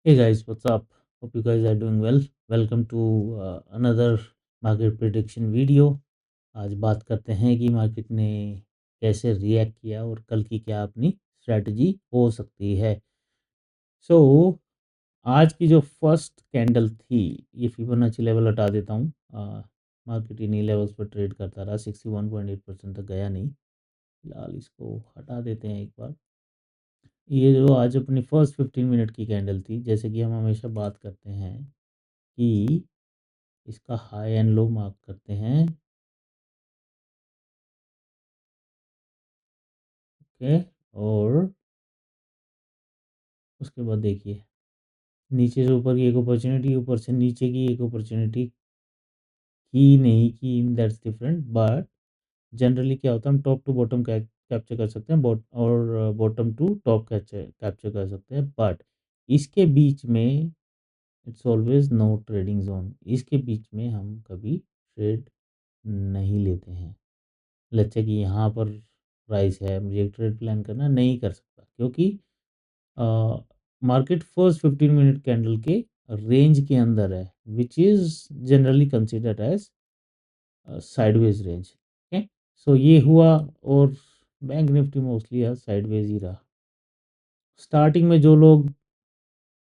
Hey guys, what's up? Hope you guys are doing well. Welcome to another market prediction video. आज बात करते हैं कि market ने कैसे रिएक्ट किया और कल की क्या अपनी स्ट्रैटेजी हो सकती है। सो आज की जो फर्स्ट कैंडल थी, ये फिबोनाची लेवल हटा देता हूँ। मार्केट इन्हीं लेवल्स पर ट्रेड करता रहा, 61.8% तक गया नहीं। फिलहाल इसको हटा देते हैं एक बार। ये जो आज अपनी फर्स्ट 15 मिनट की कैंडल थी, जैसे कि हम हमेशा बात करते हैं कि इसका हाई एंड लो मार्क करते हैं। ओके, और उसके बाद देखिए, नीचे से ऊपर की एक अपॉर्चुनिटी, ऊपर से नीचे की एक अपॉर्चुनिटी की नहीं की, दैट्स डिफरेंट। बट जनरली क्या होता है, हम टॉप टू बॉटम कैप्चर कर सकते हैं, और बॉटम टू टॉप कैप्चर कर सकते हैं। बट इसके बीच में it's always no trading zone. इसके बीच में हम कभी ट्रेड नहीं लेते हैं। लेट्स से कि यहाँ पर प्राइस है, मुझे एक ट्रेड प्लान करना नहीं कर सकता, क्योंकि मार्केट फर्स्ट 15 मिनट कैंडल के रेंज के अंदर है, which is generally considered as sideways range. Okay, so ये हुआ, और बैंक निफ्टी मोस्टली आज साइडवेज ही रहा। स्टार्टिंग में जो लोग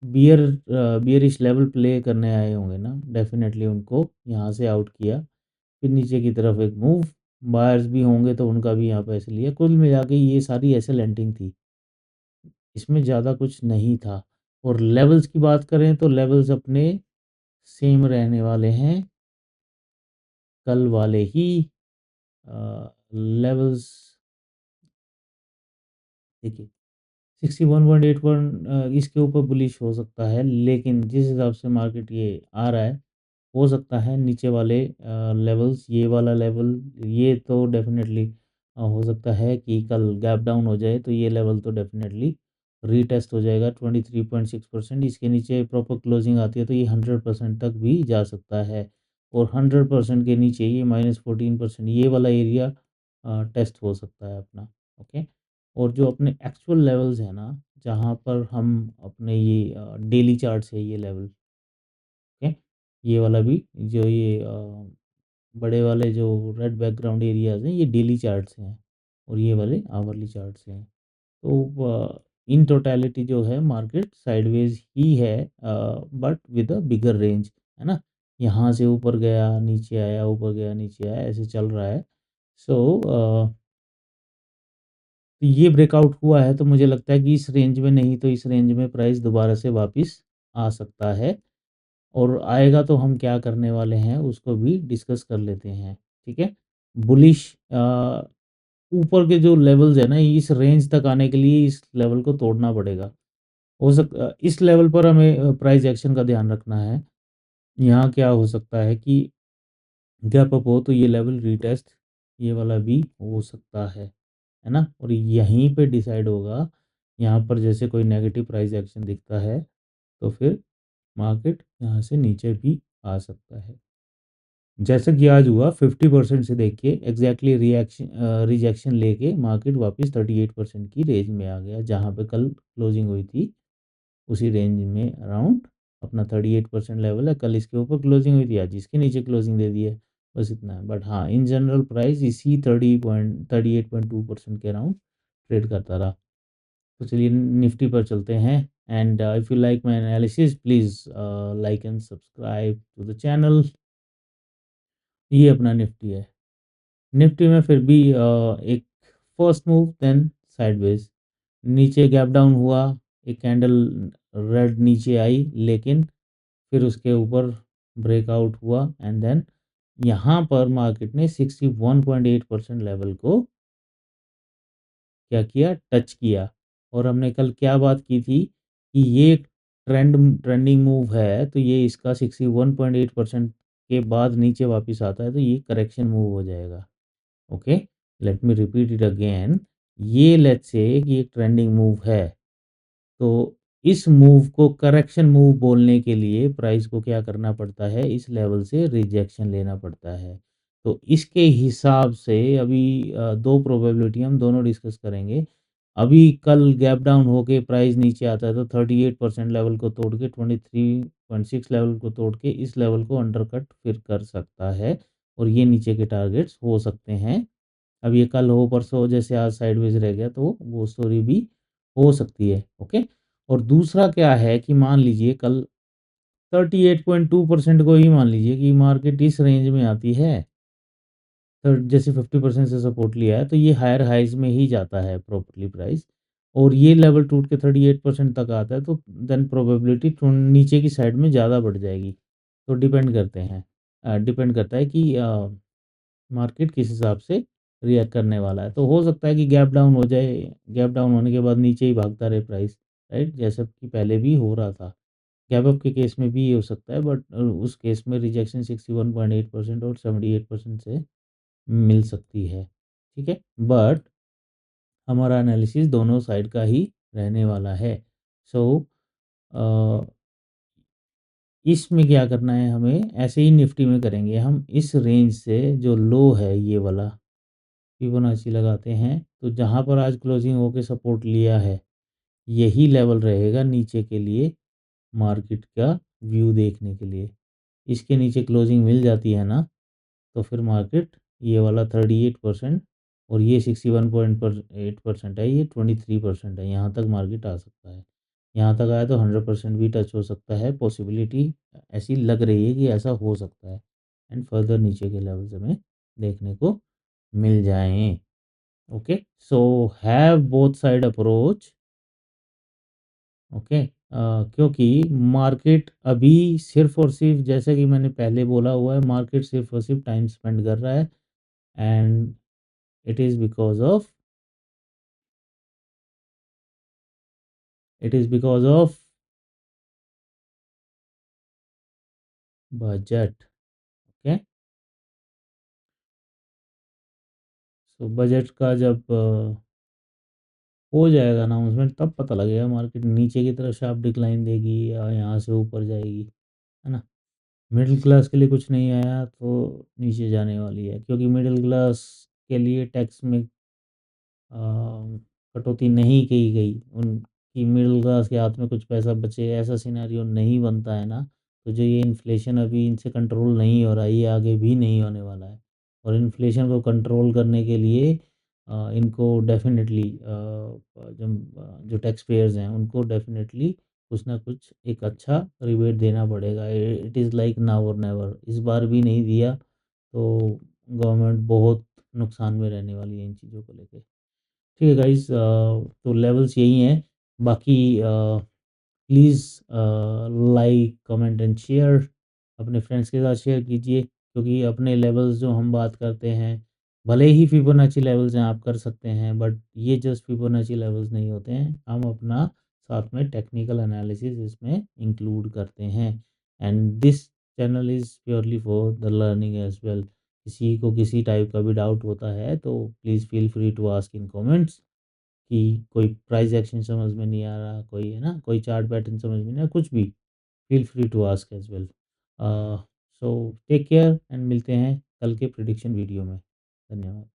बियरिश लेवल प्ले करने आए होंगे ना, डेफिनेटली उनको यहाँ से आउट किया। फिर नीचे की तरफ एक मूव, बायर्स भी होंगे तो उनका भी यहाँ पे ऐसे लिया। कुल मिला के ये सारी ऐसे लेंटिंग थी, इसमें ज़्यादा कुछ नहीं था। और लेवल्स की बात करें तो लेवल्स अपने सेम रहने वाले हैं, कल वाले ही लेवल्स। देखिए, 61.81 इसके ऊपर बुलिश हो सकता है, लेकिन जिस हिसाब से मार्केट ये आ रहा है, हो सकता है नीचे वाले लेवल्स, ये वाला लेवल, ये तो डेफिनेटली हो सकता है कि कल गैप डाउन हो जाए, तो ये लेवल तो डेफिनेटली रीटेस्ट हो जाएगा 23.6%। इसके नीचे प्रॉपर क्लोजिंग आती है तो ये 100% तक भी जा सकता है, और 100% के नीचे ये -14%, ये वाला एरिया टेस्ट हो सकता है अपना। ओके, और जो अपने एक्चुअल लेवल्स हैं ना, जहाँ पर हम अपने ये डेली चार्ट है ये लेवल। ओके, ये वाला भी, जो ये बड़े वाले जो रेड बैकग्राउंड एरियाज हैं, ये डेली चार्ट्स हैं, और ये वाले आवरली चार्ट्स हैं। तो इन टोटलिटी जो है मार्केट साइडवेज ही है, but with a bigger range, है ना। यहाँ से ऊपर गया, नीचे आया, ऊपर गया, नीचे आया, ऐसे चल रहा है। सो तो ये ब्रेकआउट हुआ है, तो मुझे लगता है कि इस रेंज में नहीं तो इस रेंज में प्राइस दोबारा से वापस आ सकता है। और आएगा तो हम क्या करने वाले हैं उसको भी डिस्कस कर लेते हैं। ठीक है, बुलिश ऊपर के जो लेवल्स है ना, इस रेंज तक आने के लिए इस लेवल को तोड़ना पड़ेगा। इस लेवल पर हमें प्राइस एक्शन का ध्यान रखना है। यहाँ क्या हो सकता है कि गैप अप हो तो ये लेवल रीटेस्ट, ये वाला भी हो सकता है ना। और यहीं पे डिसाइड होगा, यहाँ पर जैसे कोई नेगेटिव प्राइस एक्शन दिखता है तो फिर मार्केट यहाँ से नीचे भी आ सकता है। जैसे कि आज हुआ, 50% से देखिए एग्जैक्टली रिजेक्शन लेके मार्केट वापस 38% की रेंज में आ गया, जहाँ पे कल क्लोजिंग हुई थी उसी रेंज में अराउंड अपना 38% लेवल है। कल इसके ऊपर क्लोजिंग हुई थी, आज इसके नीचे क्लोजिंग दे दी है, बस इतना है। बट हाँ, इन जनरल प्राइस इसी 38.2% के अराउंड ट्रेड करता रहा। तो चलिए निफ्टी पर चलते हैं। And if you like my analysis, please like and subscribe to the channel. ये अपना निफ्टी है। निफ्टी में फिर भी एक फर्स्ट मूव, देन साइडवेज, नीचे गैप डाउन हुआ, एक कैंडल रेड नीचे आई, लेकिन फिर उसके ऊपर ब्रेकआउट हुआ, एंड देन यहाँ पर मार्केट ने 61.8% लेवल को क्या किया, टच किया। और हमने कल क्या बात की थी कि ये ट्रेंडिंग मूव है, तो ये इसका 61.8% के बाद नीचे वापस आता है तो ये करेक्शन मूव हो जाएगा। Okay, let me repeat it again. ये लेट्स से कि एक ट्रेंडिंग मूव है, तो इस मूव को करेक्शन मूव बोलने के लिए प्राइस को क्या करना पड़ता है, इस लेवल से रिजेक्शन लेना पड़ता है। तो इसके हिसाब से अभी दो प्रोबेबिलिटी हम दोनों डिस्कस करेंगे। अभी कल गैप डाउन होके प्राइस नीचे आता है तो 38% लेवल को तोड़ के 23.6 लेवल को तोड़ के इस लेवल को अंडरकट फिर कर सकता है और ये नीचे के टारगेट्स हो सकते हैं। अब ये कल हो परसों हो, जैसे आज साइडवेज रह गया तो वो स्टोरी भी हो सकती है। ओके। और दूसरा क्या है कि मान लीजिए कल 38.2% को ही मान लीजिए कि मार्केट इस रेंज में आती है, तो जैसे 50% से सपोर्ट लिया है तो ये हायर हाइज में ही जाता है प्रॉपर्ली प्राइस, और ये लेवल टूट के 38% तक आता है तो देन प्रोबेबिलिटी नीचे की साइड में ज़्यादा बढ़ जाएगी। तो डिपेंड करते हैं, डिपेंड करता है कि मार्केट किस हिसाब से रिएक्ट करने वाला है। तो हो सकता है कि गैप डाउन हो जाए, गैप डाउन होने के बाद नीचे ही भागता रहे प्राइस, राइट, जैसा कि पहले भी हो रहा था। गैप अप के केस में भी ये हो सकता है, बट उस केस में रिजेक्शन 61.8% और 78% से मिल सकती है। ठीक है, बट हमारा एनालिसिस दोनों साइड का ही रहने वाला है। सो इसमें क्या करना है हमें, ऐसे ही निफ्टी में करेंगे हम, इस रेंज से जो लो है ये वाला फिबोनाची लगाते हैं, तो जहाँ पर आज क्लोजिंग होके सपोर्ट लिया है यही लेवल रहेगा नीचे के लिए मार्केट का व्यू देखने के लिए। इसके नीचे क्लोजिंग मिल जाती है ना, तो फिर मार्केट ये वाला 38% और ये 61.8% है, ये 23% है, यहाँ तक मार्केट आ सकता है। यहाँ तक आया तो 100% भी टच हो सकता है, पॉसिबिलिटी ऐसी लग रही है कि ऐसा हो सकता है, एंड फर्दर नीचे के लेवल्स हमें देखने को मिल जाएं। Okay, so have both side approach. Okay, क्योंकि मार्केट अभी सिर्फ और सिर्फ, जैसे कि मैंने पहले बोला हुआ है, मार्केट सिर्फ और सिर्फ टाइम स्पेंड कर रहा है, and it is because of, it is because of budget. Okay, so budget का जब हो जाएगा अनाउंसमेंट तब पता लगेगा मार्केट नीचे की तरफ शार्प डिक्लाइन देगी या यहाँ से ऊपर जाएगी, है ना। मिडिल क्लास के लिए कुछ नहीं आया तो नीचे जाने वाली है, क्योंकि मिडिल क्लास के लिए टैक्स में अ, कटौती नहीं की गई, उनकी मिडिल क्लास के हाथ में कुछ पैसा बचे, ऐसा सिनेरियो नहीं बनता है ना। तो जो ये इन्फ्लेशन अभी इनसे कंट्रोल नहीं हो रहा है, ये आगे भी नहीं होने वाला है, और इन्फ्लेशन को कंट्रोल करने के लिए इनको डेफिनेटली जो टैक्स पेयर्स हैं उनको डेफिनेटली कुछ ना कुछ एक अच्छा रिबेट देना पड़ेगा। इट इज़ लाइक नाउ और नेवर, इस बार भी नहीं दिया तो गवर्नमेंट बहुत नुकसान में रहने वाली है इन चीज़ों को लेके। ठीक है गाइस, तो लेवल्स यही हैं। बाकी please like comment and share, अपने फ्रेंड्स के साथ शेयर कीजिए, क्योंकि अपने लेवल्स जो हम बात करते हैं, भले ही फिबोनाची लेवल्स हैं आप कर सकते हैं, बट ये जस्ट फिबोनाची लेवल्स नहीं होते हैं, हम अपना साथ में टेक्निकल एनालिसिस इसमें इंक्लूड करते हैं, and this channel is purely for the learning as well. किसी को किसी टाइप का भी डाउट होता है तो please feel free to ask in comments, कि कोई प्राइस एक्शन समझ में नहीं आ रहा, कोई है ना, कोई चार्ट पैटर्न समझ में नहीं आ कुछ भी, feel free to ask as well. So take care and मिलते हैं कल के प्रिडिक्शन वीडियो में। धन्यवाद।